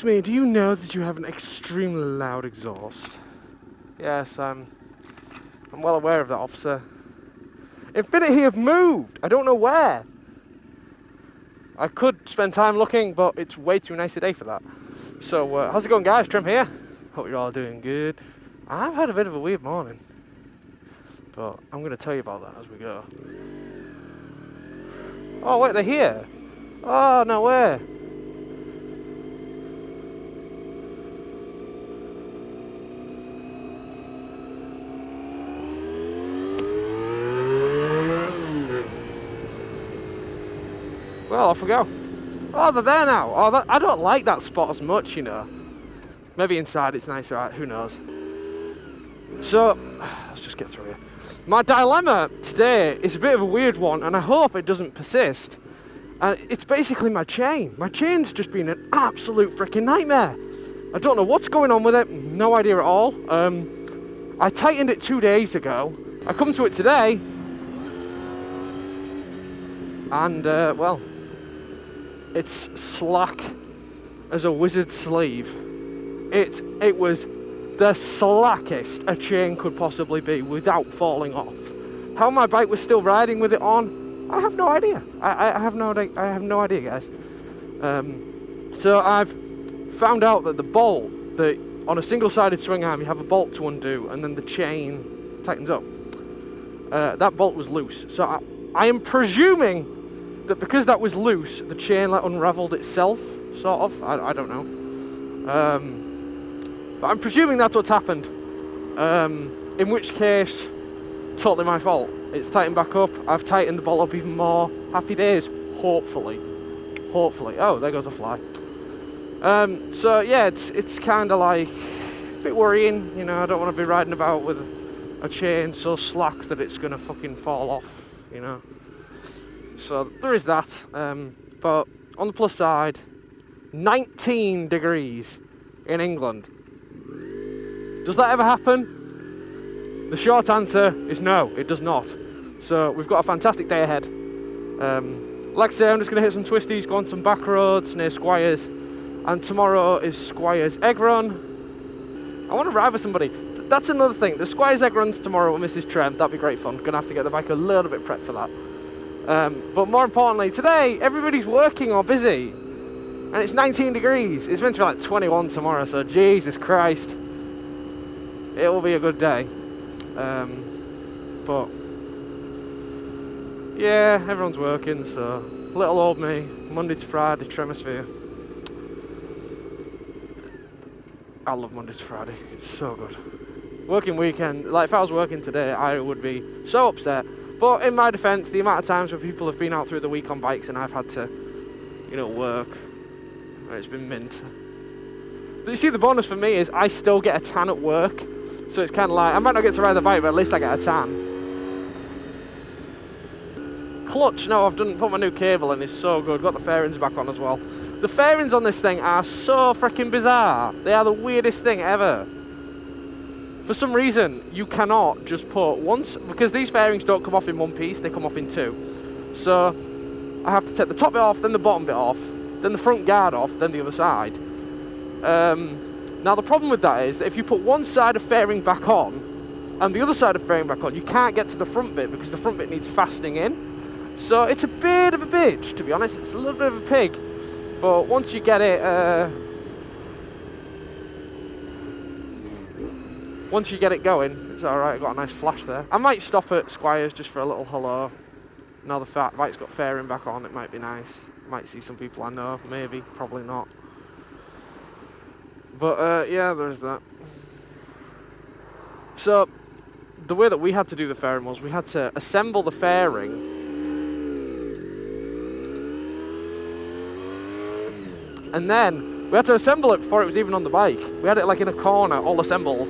me, do you know that you have an extremely loud exhaust? Yes, I'm well aware of that, officer. Infinity have moved! I don't know where. I could spend time looking, but it's way too nice a day for that. So, how's it going, guys? Trim here. Hope you're all doing good. I've had a bit of a weird morning, but I'm going to tell you about that as we go. Oh, wait, they're here. Oh, no way. Well, off we go. Oh, they're there now. Oh, I don't like that spot as much, you know. Maybe inside it's nicer, right? Who knows? So, let's just get through here. My dilemma today is a bit of a weird one, and I hope it doesn't persist. It's basically my chain. My chain's just been an absolute freaking nightmare. I don't know what's going on with it. No idea at all. I tightened it 2 days ago. I come to it today, and well, it's slack as a wizard's sleeve. It was the slackest a chain could possibly be without falling off. How my bike was still riding with it on, I have no idea. I have no idea, guys. So I've found out that the bolt, on a single-sided swing arm, you have a bolt to undo, and then the chain tightens up. That bolt was loose, so I am presuming that because that was loose, the chain unraveled itself, sort of. I don't know. But I'm presuming that's what's happened. In which case, totally my fault. It's tightened back up. I've tightened the bolt up even more. Happy days. Hopefully. Hopefully. Oh, there goes a fly. So yeah, it's kind of like a bit worrying. You know, I don't want to be riding about with a chain so slack that it's gonna fucking fall off. You know. So there is that. But on the plus side, 19 degrees in England. Does that ever happen? The short answer is no, it does not. So we've got a fantastic day ahead. Like I say, I'm just going to hit some Twistys, go on some back roads near Squires, and tomorrow is Squires Egg Run. I want to ride with somebody. That's another thing. The Squires Egg Run's tomorrow with Mrs. Trem. That'd be great fun. Going to have to get the bike a little bit prepped for that. But more importantly, today everybody's working or busy, and it's 19 degrees. It's meant to be like 21 tomorrow, so Jesus Christ. It will be a good day. But yeah, everyone's working, so little old me, Monday to Friday, Tremisphere. I love Monday to Friday, it's so good. Working weekend, like if I was working today, I would be so upset. But in my defence, the amount of times where people have been out through the week on bikes and I've had to, you know, work, it's been mint. But you see, the bonus for me is I still get a tan at work. So it's kind of like, I might not get to ride the bike, but at least I get a tan. Clutch, no, I've put my new cable in, it's so good. Got the fairings back on as well. The fairings on this thing are so freaking bizarre. They are the weirdest thing ever. For some reason, you cannot just put once, because these fairings don't come off in one piece, they come off in two. So I have to take the top bit off, then the bottom bit off, then the front guard off, then the other side. Now the problem with that is that if you put one side of fairing back on and the other side of fairing back on, you can't get to the front bit because the front bit needs fastening in. So it's a bit of a bitch, to be honest. It's a little bit of a pig. But once you get it, going, it's alright. Got a nice flash there. I might stop at Squires just for a little hello. Now the bike's got fairing back on, it might be nice. Might see some people I know, maybe, probably not. But yeah, there's that. So the way that we had to do the fairing was we had to assemble the fairing and then we had to assemble it before it was even on the bike. We had it like in a corner, all assembled,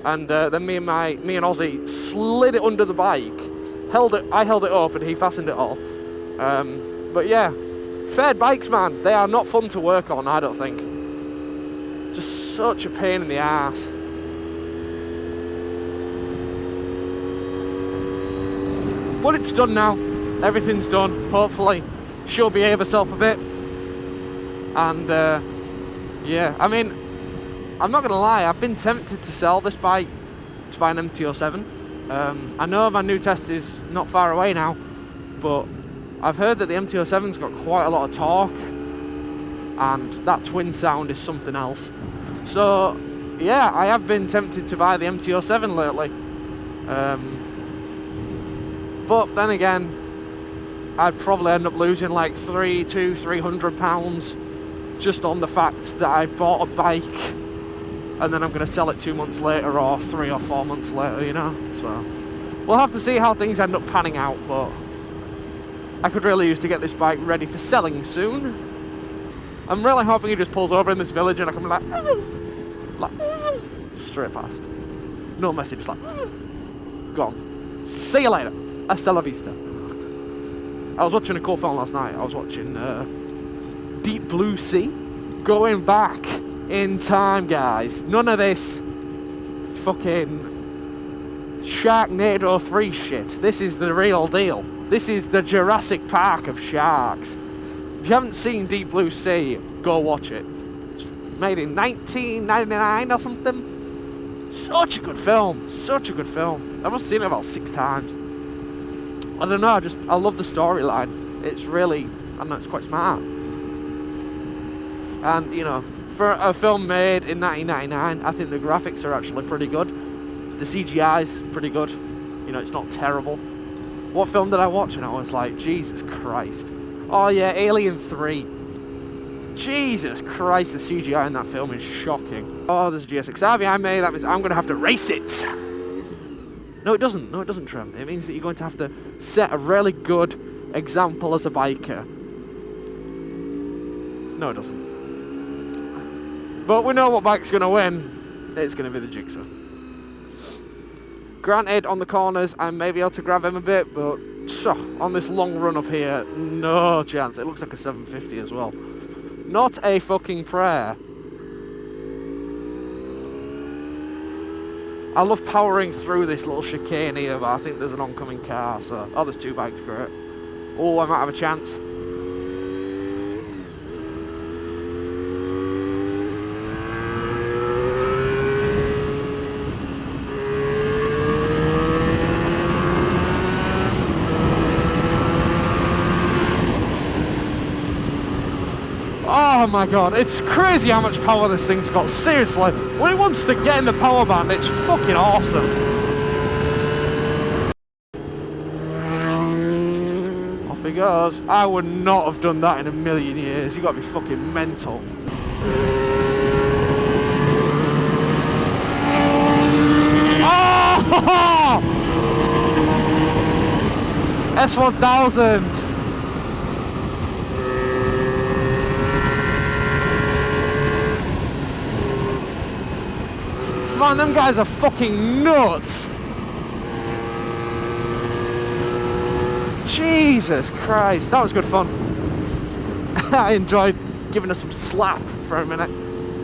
and then me and Ozzy slid it under the bike, I held it up and he fastened it all. But yeah, faired bikes, man, they are not fun to work on, I don't think. Just such a pain in the ass. But it's done now. Everything's done. Hopefully she'll behave herself a bit. And Yeah, I mean, I'm not going to lie, I've been tempted to sell this bike to buy an MT-07. I know my new test is not far away now, but I've heard that the MT-07's got quite a lot of torque, and that twin sound is something else. So, yeah, I have been tempted to buy the MT-07 lately. But then again, I'd probably end up losing like £300 just on the fact that I bought a bike and then I'm going to sell it 2 months later or 3 or 4 months later, you know. So we'll have to see how things end up panning out, but I could really use to get this bike ready for selling soon. I'm really hoping he just pulls over in this village and I can be like straight past. No message, just like gone. See you later. Hasta la vista. I was watching a cool film last night. I was watching Deep Blue Sea. Going back in time, guys. None of this fucking Sharknado 3 shit. This is the real deal. This is the Jurassic Park of sharks. If you haven't seen Deep Blue Sea, go watch it. It's made in 1999 or something. Such a good film. Such a good film. I must have seen it about 6 times. I don't know, I love the storyline. It's really, I don't know, it's quite smart. And, you know, for a film made in 1999, I think the graphics are actually pretty good. The CGI's pretty good. You know, it's not terrible. What film did I watch? And I was like, Jesus Christ. Oh yeah, Alien 3. Jesus Christ, the CGI in that film is shocking. Oh, there's a GSXR behind me. That means I'm going to have to race it. No, it doesn't. No, it doesn't, Trem. It means that you're going to have to set a really good example as a biker. No, it doesn't. But we know what bike's going to win. It's going to be the Jigsaw. Granted, on the corners, I may be able to grab him a bit, but on this long run up here, no chance. It looks like a 750 as well. Not a fucking prayer. I love powering through this little chicane here, but I think there's an oncoming car, so... Oh, there's 2 bikes, great. Oh, I might have a chance. Oh my god, it's crazy how much power this thing's got, seriously. When it wants to get in the power band, it's fucking awesome. Off he goes. I would not have done that in a million years. You gotta be fucking mental. Oh! S1000! Man, them guys are fucking nuts! Jesus Christ, that was good fun. I enjoyed giving us some slap for a minute.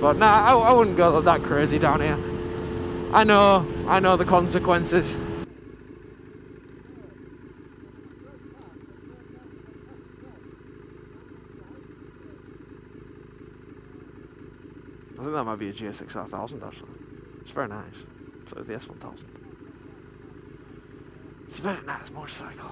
But nah, I wouldn't go that crazy down here. I know the consequences. I think that might be a GSXR 1000 actually. It's very nice. So is the S1000. It's a very nice motorcycle.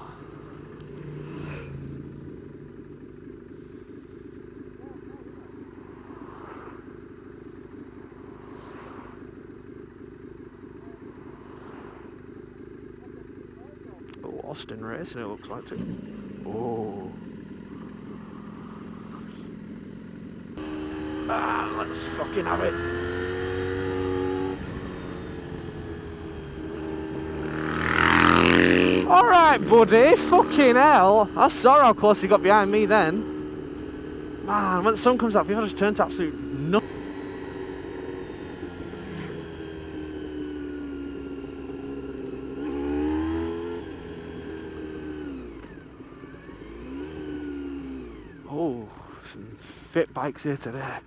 Oh, Austin Racing it looks like too. Oh. Ah, let's fucking have it. Alright, buddy, fucking hell. I saw how close he got behind me then. Man, when the sun comes up, people just turn to absolute nuts. Oh, some fit bikes here today.